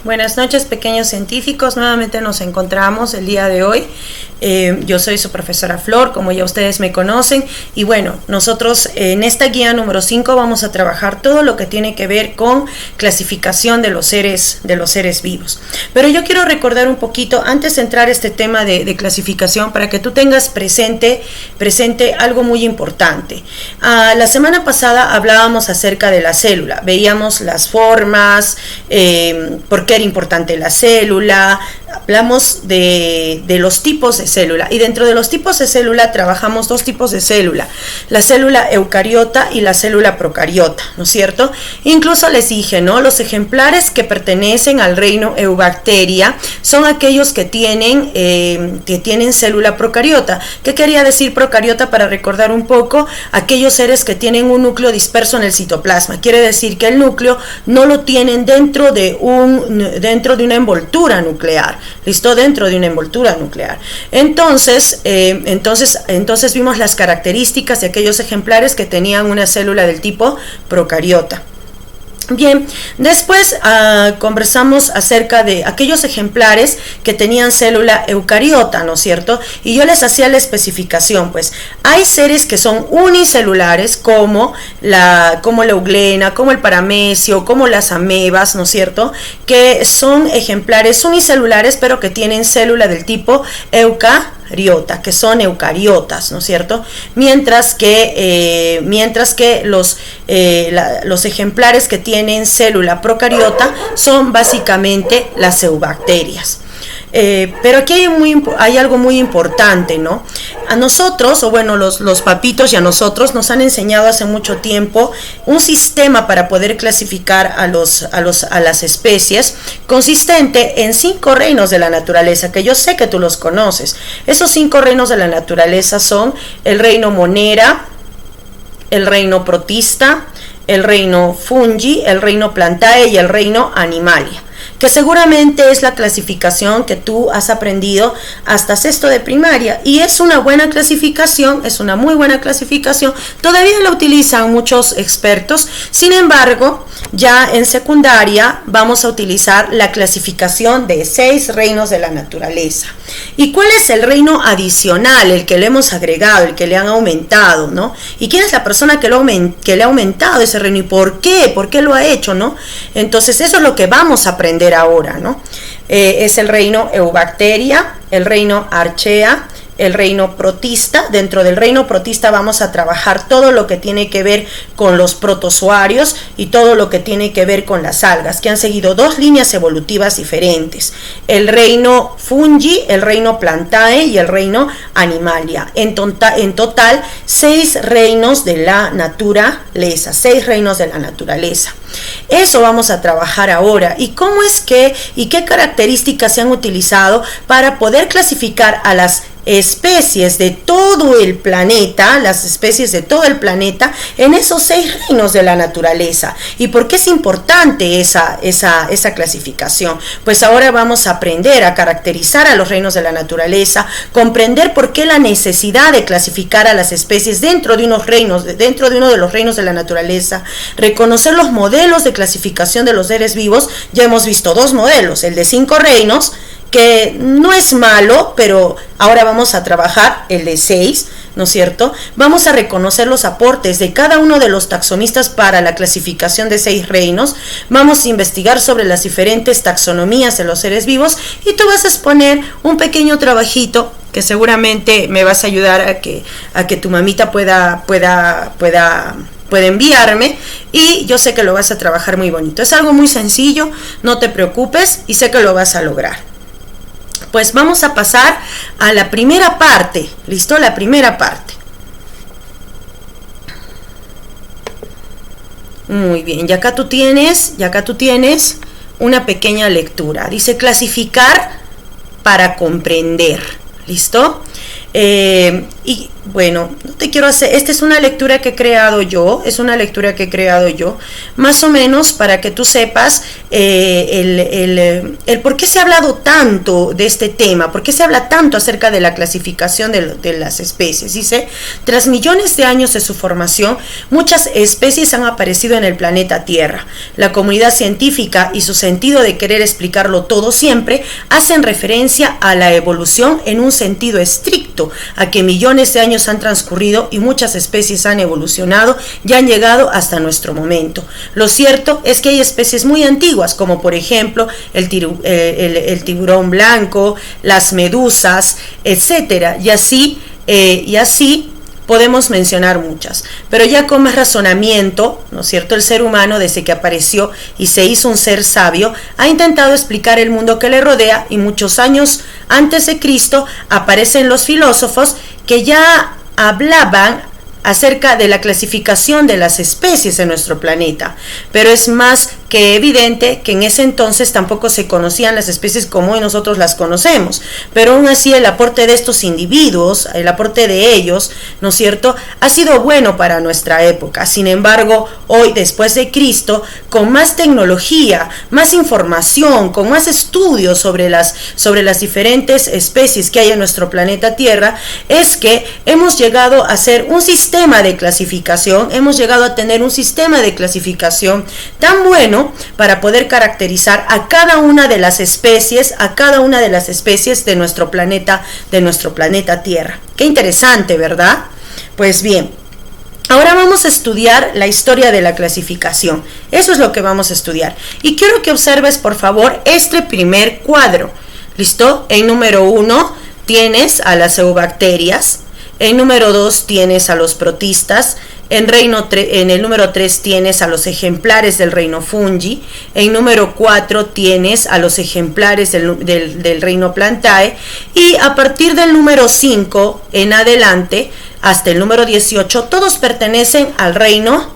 Buenas noches, pequeños científicos. Nuevamente nos encontramos el día de hoy. Yo soy su profesora Flor, como ya ustedes me conocen. Y bueno, nosotros en esta guía número 5 vamos a trabajar todo lo que tiene que ver con clasificación de los seres vivos. Pero yo quiero recordar un poquito, antes de entrar a este tema de clasificación, para que tú tengas presente algo muy importante. La semana pasada hablábamos acerca de la célula. Veíamos las formas, por qué era importante la célula, hablamos de los tipos de célula, y dentro de los tipos de célula trabajamos dos tipos de célula, la célula eucariota y la célula procariota, ¿no es cierto? Incluso les dije, ¿no? Los ejemplares que pertenecen al reino Eubacteria son aquellos que tienen célula procariota. ¿Qué quería decir procariota? Para recordar un poco, aquellos seres que tienen un núcleo disperso en el citoplasma. Quiere decir que el núcleo no lo tienen dentro de una envoltura nuclear, ¿listo? Dentro de una envoltura nuclear. Entonces vimos las características de aquellos ejemplares que tenían una célula del tipo procariota. Bien, después conversamos acerca de aquellos ejemplares que tenían célula eucariota, ¿no es cierto? Y yo les hacía la especificación, pues hay seres que son unicelulares como la euglena, como el paramecio, como las amebas, ¿no es cierto? Que son ejemplares unicelulares pero que tienen célula del tipo eucariota, que son eucariotas, ¿no es cierto? Mientras que los ejemplares que tienen célula procariota son básicamente las eubacterias. Pero aquí hay algo muy importante, ¿no? A nosotros, o bueno, los papitos y a nosotros nos han enseñado hace mucho tiempo un sistema para poder clasificar a las especies consistente en 5 reinos de la naturaleza, que yo sé que tú los conoces. Esos 5 reinos de la naturaleza son el reino Monera, el reino Protista, el reino Fungi, el reino Plantae y el reino Animalia, que seguramente es la clasificación que tú has aprendido hasta sexto de primaria, y es una buena clasificación, es una muy buena clasificación, todavía la utilizan muchos expertos. Sin embargo, ya en secundaria vamos a utilizar la clasificación de 6 reinos de la naturaleza. ¿Y cuál es el reino adicional, el que le hemos agregado, el que le han aumentado, ¿no? ¿Y quién es la persona que le ha aumentado ese reino y por qué? ¿Por qué lo ha hecho, no? Entonces eso es lo que vamos a aprender ahora, ¿no? Es el reino Eubacteria, el reino Archaea, el reino Protista. Dentro del reino Protista vamos a trabajar todo lo que tiene que ver con los protozoarios y todo lo que tiene que ver con las algas, que han seguido 2 líneas evolutivas diferentes: el reino Fungi, el reino Plantae y el reino Animalia. En total 6 reinos de la naturaleza, 6 reinos de la naturaleza. Eso vamos a trabajar ahora. ¿Y cómo es que y qué características se han utilizado para poder clasificar a las especies de todo el planeta, en esos 6 reinos de la naturaleza? ¿Y por qué es importante esa clasificación? Pues ahora vamos a aprender a caracterizar a los reinos de la naturaleza, comprender por qué la necesidad de clasificar a las especies dentro de uno de los reinos de la naturaleza, reconocer los modelos de clasificación de los seres vivos. Ya hemos visto 2 modelos, el de 5 reinos, que no es malo, pero ahora vamos a trabajar el de 6, ¿no es cierto? Vamos a reconocer los aportes de cada uno de los taxonistas para la clasificación de 6 reinos. Vamos a investigar sobre las diferentes taxonomías de los seres vivos, y tú vas a exponer un pequeño trabajito que seguramente me vas a ayudar a que tu mamita pueda enviarme, y yo sé que lo vas a trabajar muy bonito. Es algo muy sencillo, no te preocupes, y sé que lo vas a lograr. Pues vamos a pasar a la primera parte, ¿listo? La primera parte. Muy bien, y acá tú tienes una pequeña lectura. Dice clasificar para comprender, ¿listo? Y bueno, no te quiero hacer, esta es una lectura que he creado yo, más o menos para que tú sepas el por qué se ha hablado tanto de este tema, por qué se habla tanto acerca de la clasificación de las especies. Dice, tras millones de años de su formación, muchas especies han aparecido en el planeta Tierra. La comunidad científica y su sentido de querer explicarlo todo siempre hacen referencia a la evolución en un sentido estricto, a que millones de años han transcurrido y muchas especies han evolucionado y han llegado hasta nuestro momento. Lo cierto es que hay especies muy antiguas, como por ejemplo el tiburón blanco, las medusas, etcétera, y así podemos mencionar muchas, pero ya con más razonamiento, ¿no es cierto? El ser humano, desde que apareció y se hizo un ser sabio, ha intentado explicar el mundo que le rodea, y muchos años antes de Cristo aparecen los filósofos que ya hablaban acerca de la clasificación de las especies en nuestro planeta, pero es más que evidente que en ese entonces tampoco se conocían las especies como hoy nosotros las conocemos, pero aún así el aporte de estos individuos, el aporte de ellos, ¿no es cierto?, ha sido bueno para nuestra época. Sin embargo, hoy, después de Cristo, con más tecnología, más información, con más estudios sobre las diferentes especies que hay en nuestro planeta Tierra, es que hemos llegado a hacer un sistema de clasificación, hemos llegado a tener un sistema de clasificación tan bueno para poder caracterizar a cada una de las especies, de nuestro planeta Tierra. Qué interesante, ¿verdad? Pues bien, ahora vamos a estudiar la historia de la clasificación. Eso es lo que vamos a estudiar. Y quiero que observes, por favor, este primer cuadro. ¿Listo? En número 1 tienes a las eubacterias. En número 2 tienes a los protistas. En el número 3 tienes a los ejemplares del reino fungi. En número 4 tienes a los ejemplares del reino plantae. Y a partir del número 5 en adelante, hasta el número 18, todos pertenecen al reino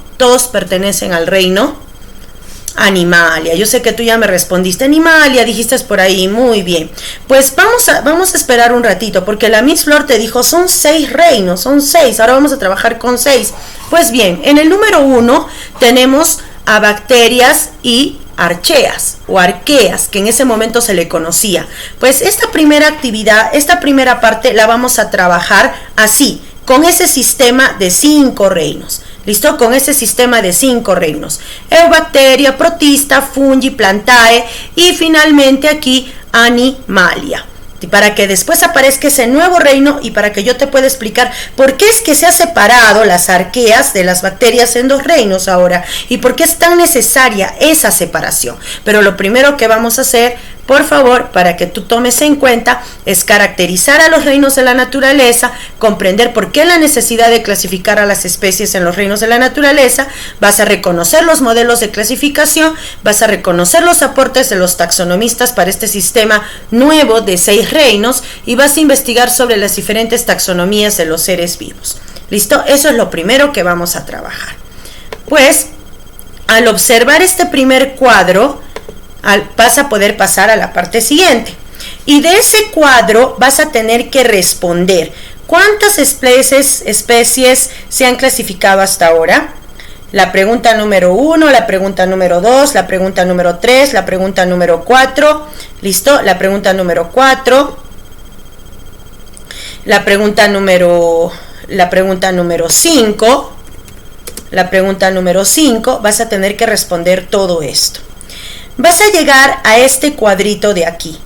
Animalia. Yo sé que tú ya me respondiste Animalia, dijiste por ahí, muy bien. Pues vamos a esperar un ratito, porque la Miss Flor te dijo, son 6 reinos, son 6, ahora vamos a trabajar con 6. Pues bien, en el número 1 tenemos a bacterias y archeas o arqueas, que en ese momento se le conocía. Pues esta primera actividad, esta primera parte la vamos a trabajar así, con ese sistema de 5 reinos. ¿Listo? Con ese sistema de 5 reinos. Eubacteria, protista, fungi, plantae y finalmente aquí Animalia. Y para que después aparezca ese nuevo reino y para que yo te pueda explicar por qué es que se ha separado las arqueas de las bacterias en 2 reinos ahora y por qué es tan necesaria esa separación. Pero lo primero que vamos a hacer, por favor, para que tú tomes en cuenta, es caracterizar a los reinos de la naturaleza, comprender por qué la necesidad de clasificar a las especies en los reinos de la naturaleza, vas a reconocer los modelos de clasificación, vas a reconocer los aportes de los taxonomistas para este sistema nuevo de 6 reinos y vas a investigar sobre las diferentes taxonomías de los seres vivos. ¿Listo? Eso es lo primero que vamos a trabajar. Pues, al observar este primer cuadro, vas a poder pasar a la parte siguiente. Y de ese cuadro vas a tener que responder ¿cuántas especies se han clasificado hasta ahora? La pregunta número 1, la pregunta número 2, la pregunta número 3, la pregunta número 4. ¿Listo? La pregunta número 4. La pregunta número 5. La pregunta número 5. Vas a tener que responder todo esto. Vas a llegar a este cuadrito de aquí,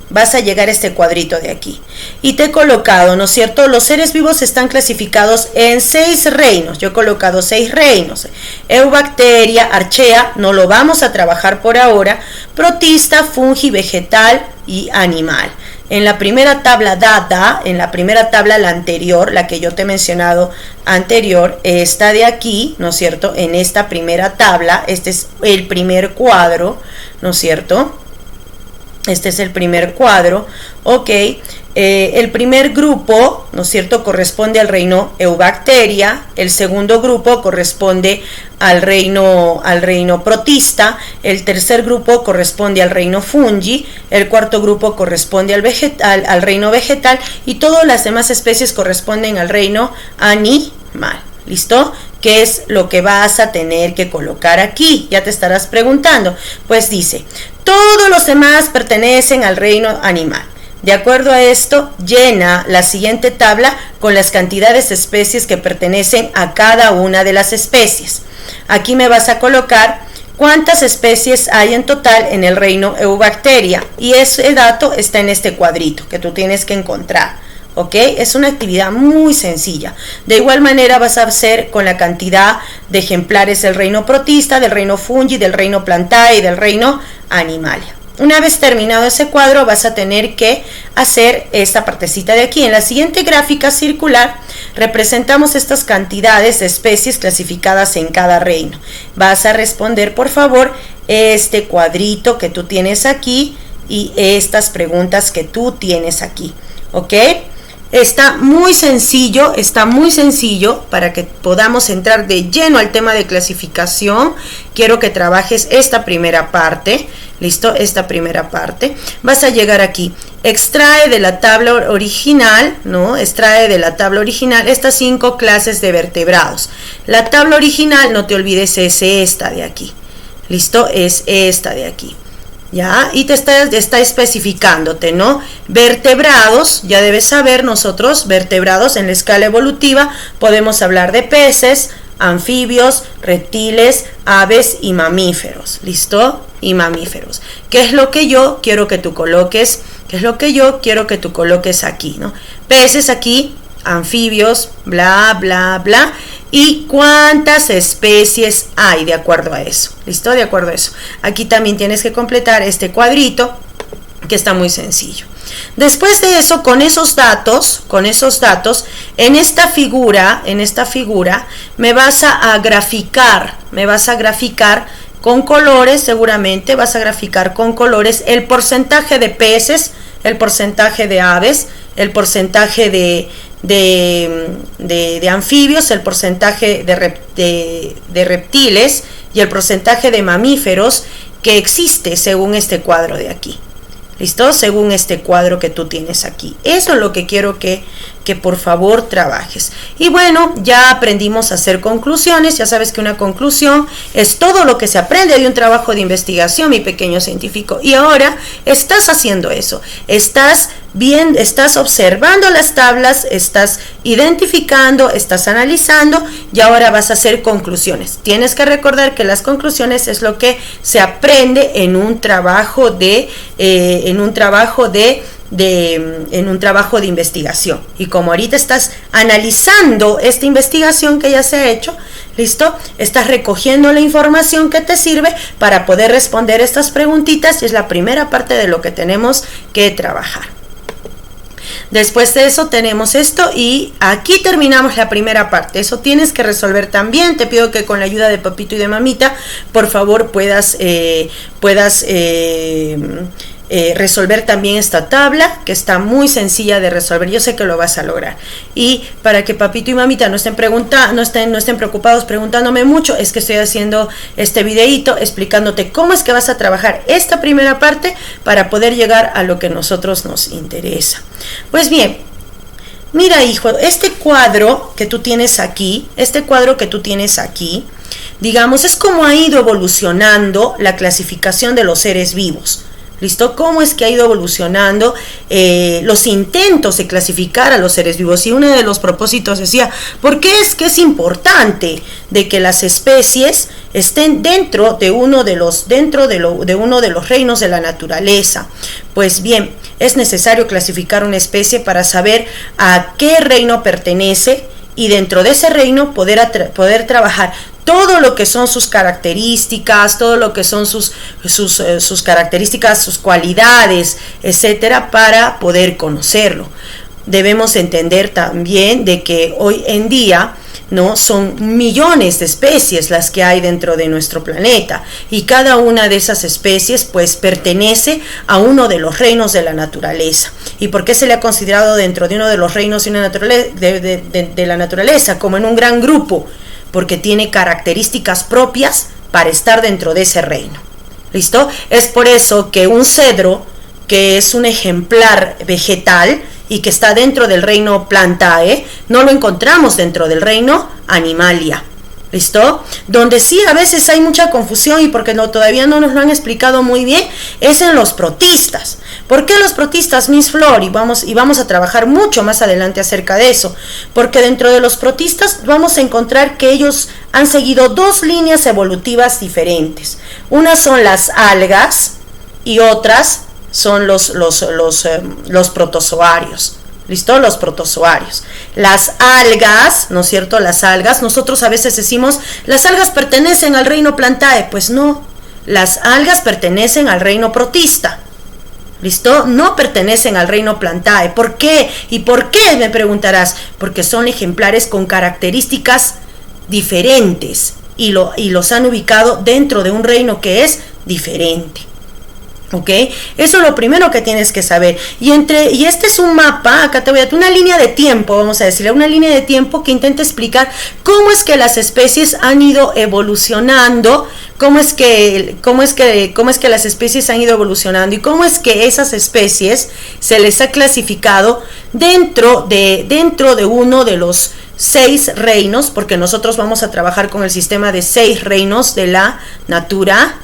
y te he colocado, ¿no es cierto? Los seres vivos están clasificados en 6 reinos, yo he colocado 6 reinos, eubacteria, archea, no lo vamos a trabajar por ahora, protista, fungi, vegetal y animal. En la primera tabla la anterior, la que yo te he mencionado anterior, esta de aquí, ¿no es cierto? En esta primera tabla, este es el primer cuadro, ¿no es cierto? Este es el primer cuadro, ok. El primer grupo, ¿no es cierto?, corresponde al reino Eubacteria, el segundo grupo corresponde al reino protista, el tercer grupo corresponde al reino fungi, el cuarto grupo corresponde al reino vegetal y todas las demás especies corresponden al reino animal. ¿Listo? ¿Qué es lo que vas a tener que colocar aquí? Ya te estarás preguntando. Pues dice, todos los demás pertenecen al reino animal. De acuerdo a esto, llena la siguiente tabla con las cantidades de especies que pertenecen a cada una de las especies. Aquí me vas a colocar cuántas especies hay en total en el reino Eubacteria y ese dato está en este cuadrito que tú tienes que encontrar. ¿Ok? Es una actividad muy sencilla. De igual manera vas a hacer con la cantidad de ejemplares del reino protista, del reino fungi, del reino plantae y del reino animalia. Una vez terminado ese cuadro vas a tener que hacer esta partecita de aquí. En la siguiente gráfica circular representamos estas cantidades de especies clasificadas en cada reino. Vas a responder por favor este cuadrito que tú tienes aquí y estas preguntas que tú tienes aquí. ¿Ok? Está muy sencillo para que podamos entrar de lleno al tema de clasificación. Quiero que trabajes esta primera parte. ¿Listo? Esta primera parte. Vas a llegar aquí. Extrae de la tabla original, ¿no? Extrae de la tabla original estas 5 clases de vertebrados. La tabla original, no te olvides, es esta de aquí. ¿Listo? Es esta de aquí. ¿Ya? Y te está especificándote, ¿no? Vertebrados, ya debes saber nosotros, vertebrados en la escala evolutiva, podemos hablar de peces, anfibios, reptiles, aves y mamíferos, ¿listo? Y mamíferos. ¿Qué es lo que yo quiero que tú coloques? ¿Qué es lo que yo quiero que tú coloques aquí, ¿no? Peces aquí, anfibios, bla, bla, bla. Y cuántas especies hay de acuerdo a eso. ¿Listo? De acuerdo a eso. Aquí también tienes que completar este cuadrito que está muy sencillo. Después de eso, con esos datos, en esta figura me vas a graficar con colores, seguramente vas a graficar con colores el porcentaje de peces, el porcentaje de aves, el porcentaje de anfibios, el porcentaje de reptiles y el porcentaje de mamíferos que existe según este cuadro de aquí. ¿Listo? Según este cuadro que tú tienes aquí. Eso es lo que quiero que por favor trabajes. Y bueno, ya aprendimos a hacer conclusiones. Ya sabes que una conclusión es todo lo que se aprende de un trabajo de investigación, mi pequeño científico. Y ahora estás haciendo eso. Estás observando las tablas, estás identificando, estás analizando y ahora vas a hacer conclusiones. Tienes que recordar que las conclusiones es lo que se aprende en un trabajo de investigación. Y como ahorita estás analizando esta investigación que ya se ha hecho, ¿listo? Estás recogiendo la información que te sirve para poder responder estas preguntitas y es la primera parte de lo que tenemos que trabajar. Después de eso tenemos esto y aquí terminamos la primera parte. Eso tienes que resolver también. Te pido que con la ayuda de papito y de mamita, por favor, puedas resolver también esta tabla que está muy sencilla de resolver. Yo sé que lo vas a lograr. Y para que papito y mamita no estén preocupados preguntándome mucho, es que estoy haciendo este videíto explicándote cómo es que vas a trabajar esta primera parte para poder llegar a lo que a nosotros nos interesa. Pues bien, mira, hijo, este cuadro que tú tienes aquí, digamos, es como ha ido evolucionando la clasificación de los seres vivos. ¿Listo? ¿Cómo es que ha ido evolucionando los intentos de clasificar a los seres vivos? Y uno de los propósitos decía, ¿por qué es que es importante de que las especies estén dentro de uno de los reinos de la naturaleza? Pues bien, es necesario clasificar una especie para saber a qué reino pertenece y dentro de ese reino poder trabajar todo lo que son sus características, todo lo que son sus características, sus cualidades, etcétera, para poder conocerlo. Debemos entender también de que hoy en día ¿no? Son millones de especies las que hay dentro de nuestro planeta, y cada una de esas especies pues pertenece a uno de los reinos de la naturaleza. ¿Y por qué se le ha considerado dentro de uno de los reinos de la naturaleza como en un gran grupo? Porque tiene características propias para estar dentro de ese reino. ¿Listo? Es por eso que un cedro, que es un ejemplar vegetal y que está dentro del reino Plantae, no lo encontramos dentro del reino Animalia. ¿Listo? Donde sí a veces hay mucha confusión, y porque todavía no nos lo han explicado muy bien, es en los protistas. ¿Por qué los protistas, Miss Flor? Y vamos a trabajar mucho más adelante acerca de eso. Porque dentro de los protistas vamos a encontrar que ellos han seguido dos líneas evolutivas diferentes. Unas son las algas y otras son los protozoarios. ¿Listo? Los protozoarios. Las algas, ¿no es cierto? Las algas, nosotros a veces decimos, las algas pertenecen al reino Plantae. Pues no, las algas pertenecen al reino protista. ¿Listo? No pertenecen al reino Plantae. ¿Por qué? ¿Y por qué? Me preguntarás. Porque son ejemplares con características diferentes y los han ubicado dentro de un reino que es diferente. ¿Ok? Eso es lo primero que tienes que saber. Y este es un mapa, acá te voy a dar una línea de tiempo, vamos a decirle, una línea de tiempo que intenta explicar cómo es que las especies han ido evolucionando, cómo es que las especies han ido evolucionando y cómo es que esas especies se les ha clasificado dentro de uno de los 6 reinos, porque nosotros vamos a trabajar con el sistema de 6 reinos de la naturaleza,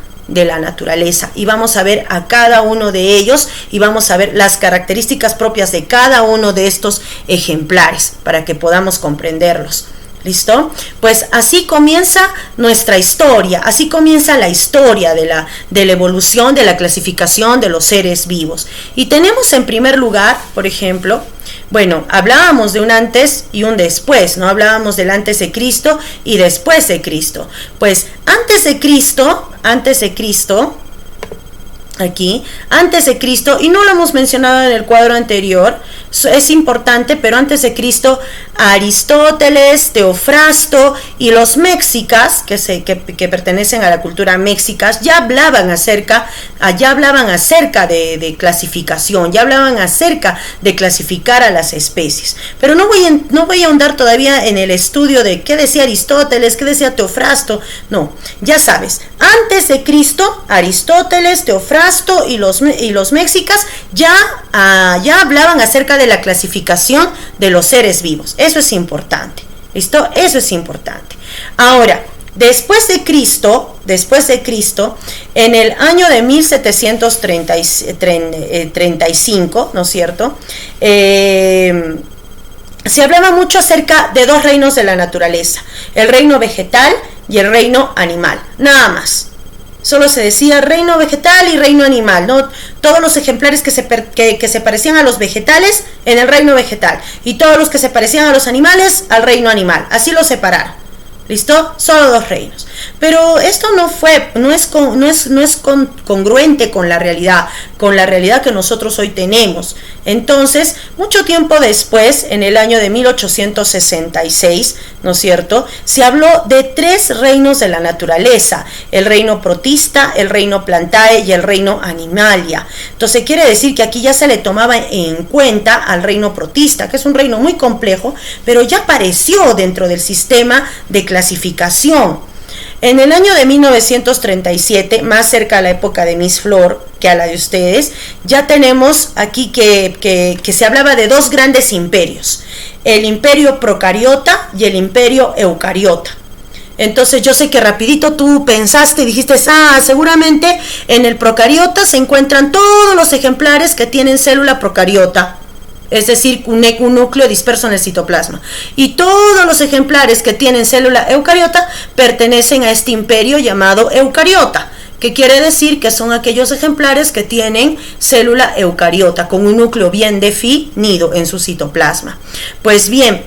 y vamos a ver a cada uno de ellos y vamos a ver las características propias de cada uno de estos ejemplares para que podamos comprenderlos. ¿Listo? Pues así comienza nuestra historia, así comienza la historia de la evolución, de la clasificación de los seres vivos. Y tenemos en primer lugar, por ejemplo, bueno, hablábamos de un antes y un después, ¿no? Hablábamos del antes de Cristo y después de Cristo. Pues antes de Cristo, aquí, antes de Cristo, y no lo hemos mencionado en el cuadro anterior, es importante, pero antes de Cristo, Aristóteles, Teofrasto y los mexicas, que pertenecen a la cultura mexicas, ya hablaban acerca de clasificación, ya hablaban acerca de clasificar a las especies. Pero no voy a ahondar todavía en el estudio de qué decía Aristóteles, qué decía Teofrasto, no, ya sabes, antes de Cristo, Aristóteles, Teofrasto y los mexicas ya hablaban acerca de la clasificación de los seres vivos. Eso es importante. ¿Listo? Eso es importante. Ahora, después de Cristo, en el año de 1735, ¿no es cierto? Se hablaba mucho acerca de 2 reinos de la naturaleza, el reino vegetal y el reino animal, nada más. Solo se decía reino vegetal y reino animal, ¿no? Todos los ejemplares que se parecían a los vegetales en el reino vegetal, y todos los que se parecían a los animales al reino animal. Así los separaron. ¿Listo? Solo 2 reinos. Pero esto no es congruente con la realidad que nosotros hoy tenemos. Entonces, mucho tiempo después, en el año de 1866, ¿no es cierto?, se habló de 3 reinos de la naturaleza: el reino protista, el reino Plantae y el reino Animalia. Entonces quiere decir que aquí ya se le tomaba en cuenta al reino protista, que es un reino muy complejo, pero ya apareció dentro del sistema de clasificación. En el año de 1937, más cerca a la época de Miss Flor que a la de ustedes, ya tenemos aquí que se hablaba de 2 grandes imperios: el imperio procariota y el imperio eucariota. Entonces yo sé que rapidito tú pensaste y dijiste, seguramente en el procariota se encuentran todos los ejemplares que tienen célula procariota, es decir, un núcleo disperso en el citoplasma. Y todos los ejemplares que tienen célula eucariota pertenecen a este imperio llamado eucariota, que quiere decir que son aquellos ejemplares que tienen célula eucariota con un núcleo bien definido en su citoplasma. Pues bien,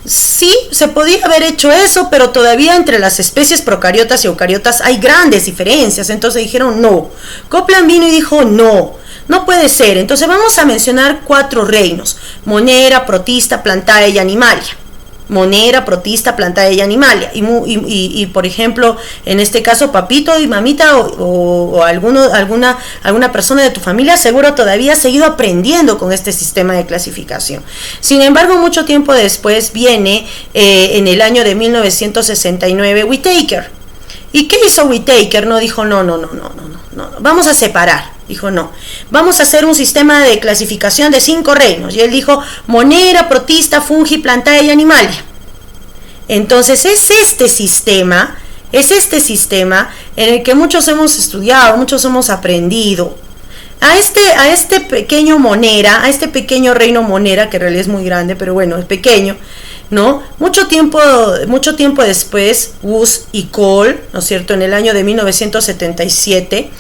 sí, se podía haber hecho eso, pero todavía entre las especies procariotas y eucariotas hay grandes diferencias. Entonces dijeron no. Copland vino y dijo no puede ser. Entonces vamos a mencionar 4 reinos: Monera, Protista, Plantae y Animalia. monera, protista, plantae y animalia. Y por ejemplo, en este caso, papito y mamita o alguna persona de tu familia seguro todavía ha seguido aprendiendo con este sistema de clasificación. Sin embargo, mucho tiempo después viene, en el año de 1969, Whittaker. ¿Y qué hizo Whittaker? No, dijo, no, vamos a separar. Dijo, no, vamos a hacer un sistema de clasificación de 5 reinos. Y él dijo, monera, protista, fungi, plantae y animalia. Entonces es este sistema en el que muchos hemos estudiado, muchos hemos aprendido. A este pequeño monera, a este pequeño reino monera, que en realidad es muy grande, pero bueno, es pequeño, ¿no? Mucho tiempo después, Woos y Cole, ¿no es cierto?, en el año de 1977,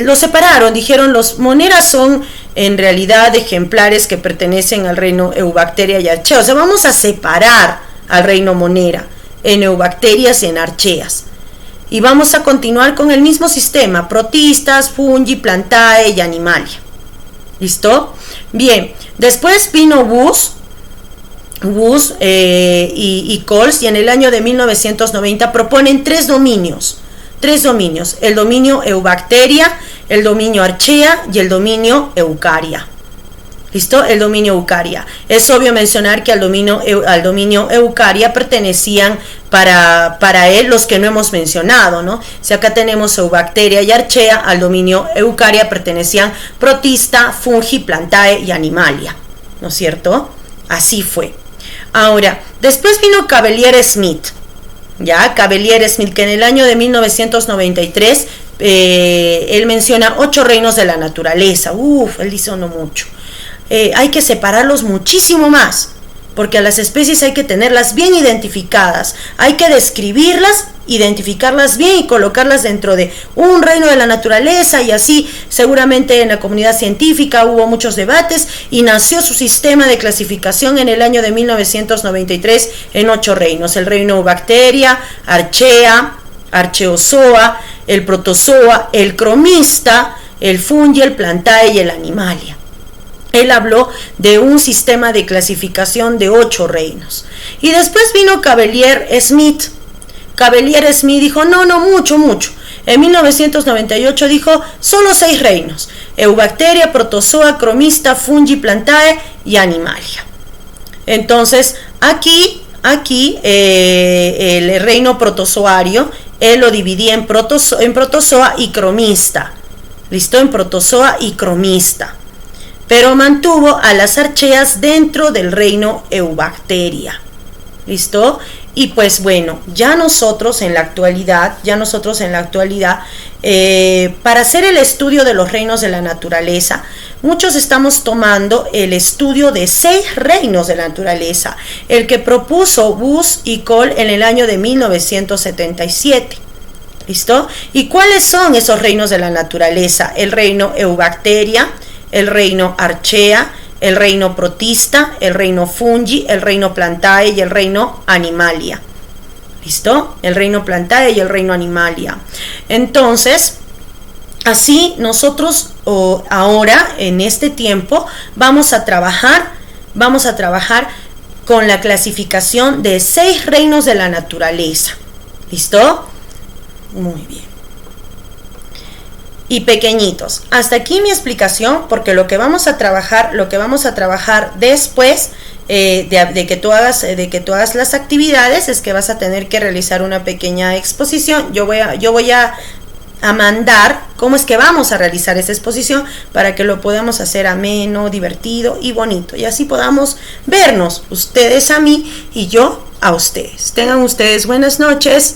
lo separaron. Dijeron, los moneras son en realidad ejemplares que pertenecen al reino Eubacteria y Archaea. O sea, vamos a separar al reino monera en Eubacterias y en Archeas. Y vamos a continuar con el mismo sistema, protistas, fungi, plantae y animalia. ¿Listo? Bien, después vino Woos y Coles, y en el año de 1990 proponen 3 dominios. El dominio Eubacteria, el dominio Archaea y el dominio Eucaria. ¿Listo? El dominio Eucaria. Es obvio mencionar que al dominio Eucaria pertenecían para él los que no hemos mencionado, ¿no? Si acá tenemos Eubacteria y Archaea, al dominio Eucaria pertenecían protista, fungi, plantae y animalia, ¿no es cierto? Así fue. Ahora, después vino Cavelier-Smith, Cavelier-Smith, que en el año de 1993 él menciona 8 reinos de la naturaleza. Él dice no mucho. Hay que separarlos muchísimo más, porque a las especies hay que tenerlas bien identificadas, hay que describirlas, identificarlas bien y colocarlas dentro de un reino de la naturaleza, y así seguramente en la comunidad científica hubo muchos debates y nació su sistema de clasificación en el año de 1993 en 8 reinos: el reino Bacteria, Archaea, Archeozoa, el Protozoa, el Cromista, el Fungi, el Plantae y el Animalia. Él habló de un sistema de clasificación de 8 reinos. Y después vino Cavelier-Smith. Cavelier-Smith dijo, no, mucho. En 1998 dijo, solo 6 reinos: Eubacteria, Protozoa, Cromista, Fungi, Plantae y Animalia. Entonces, aquí el reino protozoario, él lo dividía en protozoa y cromista. ¿Listo? En protozoa y cromista. Pero mantuvo a las archeas dentro del reino Eubacteria. ¿Listo? Y pues bueno, ya nosotros en la actualidad, para hacer el estudio de los reinos de la naturaleza, muchos estamos tomando el estudio de 6 reinos de la naturaleza, el que propuso Woos y Cole en el año de 1977. ¿Listo? ¿Y cuáles son esos reinos de la naturaleza? El reino Eubacteria, el reino Archaea, el reino protista, el reino fungi, el reino plantae y el reino animalia. ¿Listo? El reino plantae y el reino animalia. Entonces, así nosotros ahora, en este tiempo, vamos a trabajar con la clasificación de 6 reinos de la naturaleza. ¿Listo? Muy bien. Y pequeñitos, hasta aquí mi explicación, porque lo que vamos a trabajar después de que tú hagas las actividades es que vas a tener que realizar una pequeña exposición. Yo voy a mandar cómo es que vamos a realizar esa exposición para que lo podamos hacer ameno, divertido y bonito, y así podamos vernos, ustedes a mí y yo a ustedes. Tengan ustedes buenas noches.